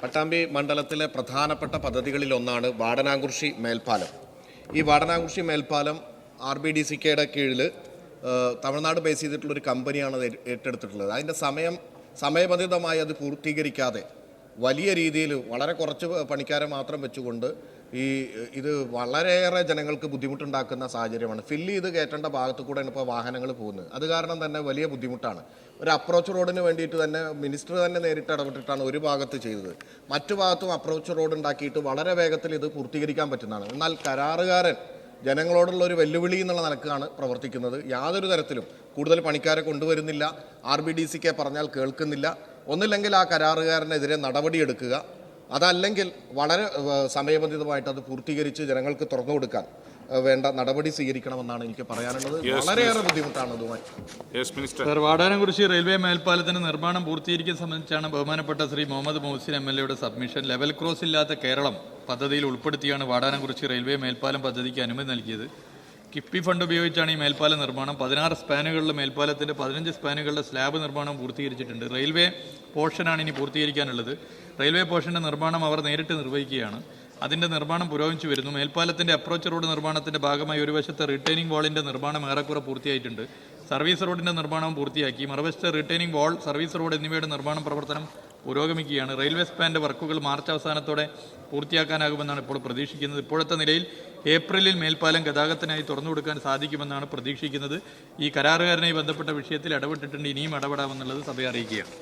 പട്ടാമ്പി മണ്ഡലത്തിലെ പ്രധാനപ്പെട്ട പദ്ധതികളിലൊന്നാണ് വാടനാകുറിശി മേൽപ്പാലം. ഈ വാടനാകുറിശി മേൽപ്പാലം RBDCKയുടെ കീഴിൽ തമിഴ്നാട് ബേസ് ചെയ്തിട്ടുള്ളൊരു കമ്പനിയാണ് അത് ഏറ്റെടുത്തിട്ടുള്ളത്. അതിൻ്റെ സമയബന്ധിതമായി അത് പൂർത്തീകരിക്കാതെ വലിയ രീതിയിൽ വളരെ കുറച്ച് പണിക്കാരെ മാത്രം വെച്ചുകൊണ്ട് ഇത് വളരെയേറെ ജനങ്ങൾക്ക് ബുദ്ധിമുട്ടുണ്ടാക്കുന്ന സാഹചര്യമാണ്. ഫില്ല് ചെയ്ത് കയറ്റേണ്ട ഭാഗത്തു കൂടെയാണ് ഇപ്പോൾ വാഹനങ്ങൾ പോകുന്നത്. അത് കാരണം തന്നെ വലിയ ബുദ്ധിമുട്ടാണ്. ഒരു അപ്രോച്ച് റോഡിന് വേണ്ടിയിട്ട് തന്നെ മിനിസ്റ്റർ തന്നെ നേരിട്ട് ഇടപെട്ടിട്ടാണ് ഒരു ഭാഗത്ത് ചെയ്തത്. മറ്റു ഭാഗത്തും അപ്രോച്ച് റോഡ് ഉണ്ടാക്കിയിട്ട് വളരെ വേഗത്തിൽ ഇത് പൂർത്തീകരിക്കാൻ പറ്റുന്നതാണ്. എന്നാൽ കരാറുകാരൻ ജനങ്ങളോടുള്ള ഒരു വെല്ലുവിളി എന്നുള്ള നിലക്കാണ് പ്രവർത്തിക്കുന്നത്. യാതൊരു തരത്തിലും കൂടുതൽ പണിക്കാരെ കൊണ്ടുവരുന്നില്ല. RBDCK പറഞ്ഞാൽ കേൾക്കുന്നില്ല. ഒന്നില്ലെങ്കിൽ ആ കരാറുകാരനെതിരെ നടപടിയെടുക്കുക, അതല്ലെങ്കിൽ വളരെ സമയബന്ധിതമായിട്ട് അത് പൂർത്തീകരിച്ച് ജനങ്ങൾക്ക് തുറന്നു കൊടുക്കാൻ വേണ്ട നടപടി സ്വീകരിക്കണമെന്നാണ് എനിക്ക് പറയാനുള്ളത്. വളരെയേറെ ബുദ്ധിമുട്ടാണ് ഇതുമായി. വാടാനംകുറിശി റെയിൽവേ മേൽപ്പാലത്തിന്റെ നിർമ്മാണം പൂർത്തീകരിക്കുന്നത് സംബന്ധിച്ചാണ് ബഹുമാനപ്പെട്ട Shri Muhammad Muhsin MLA submission. Level cross ഇല്ലാത്ത കേരളം പദ്ധതിയിൽ ഉൾപ്പെടുത്തിയാണ് വാടാനംകുറിശി റെയിൽവേ മേൽപ്പാലം പദ്ധതിക്ക് അനുമതി നൽകിയത്. കിഫ്ബി ഫണ്ട് ഉപയോഗിച്ചാണ് ഈ മേൽപ്പാല നിർമ്മാണം. 16 സ്പാനുകളുടെ മേൽപ്പാലത്തിന്റെ 15 സ്പാനുകളുടെ സ്ലാബ് നിർമ്മാണം പൂർത്തീകരിച്ചിട്ടുണ്ട്. റെയിൽവേ പോർഷനാണ് ഇനി പൂർത്തീകരിക്കാനുള്ളത്. റെയിൽവേ പോർഷന്റെ നിർമ്മാണം അവർ നേരിട്ട് നിർവഹിക്കുകയാണ്. അതിന്റെ നിർമ്മാണം പുരോഗമിച്ചു വരുന്നു. മേൽപ്പാലത്തിന്റെ അപ്രോച്ച് റോഡ് നിർമ്മാണത്തിന്റെ ഭാഗമായി ഒരു വശത്തെ റിട്ടേണിംഗ് വാളിന്റെ നിർമ്മാണം ഏറെക്കുറെ പൂർത്തിയായിട്ടുണ്ട്. സർവീസ് റോഡിന്റെ നിർമ്മാണവും പൂർത്തിയാക്കി. മറുവശത്തെ റിട്ടേണിംഗ് വാൾ, സർവീസ് റോഡ് എന്നിവയുടെ നിർമ്മാണ പ്രവർത്തനം പുരോഗമിക്കുകയാണ്. റെയിൽവേ സ്പാന്റെ വർക്കുകൾ മാർച്ച് അവസാനത്തോടെ പൂർത്തിയാക്കാനാകുമെന്നാണ് ഇപ്പോൾ പ്രതീക്ഷിക്കുന്നത്. ഇപ്പോഴത്തെ നിലയിൽ ഏപ്രിലിൽ മേൽപ്പാലം ഗതാഗതത്തിനായി തുറന്നു കൊടുക്കാൻ സാധിക്കുമെന്നാണ് പ്രതീക്ഷിക്കുന്നത്. ഈ കരാറുകാരനുമായി ബന്ധപ്പെട്ട വിഷയത്തിൽ ഇടപെട്ടിട്ടുണ്ട്. ഇനിയും ഇടപെടാമെന്നുള്ളത് സഭയെ അറിയിക്കുകയാണ്.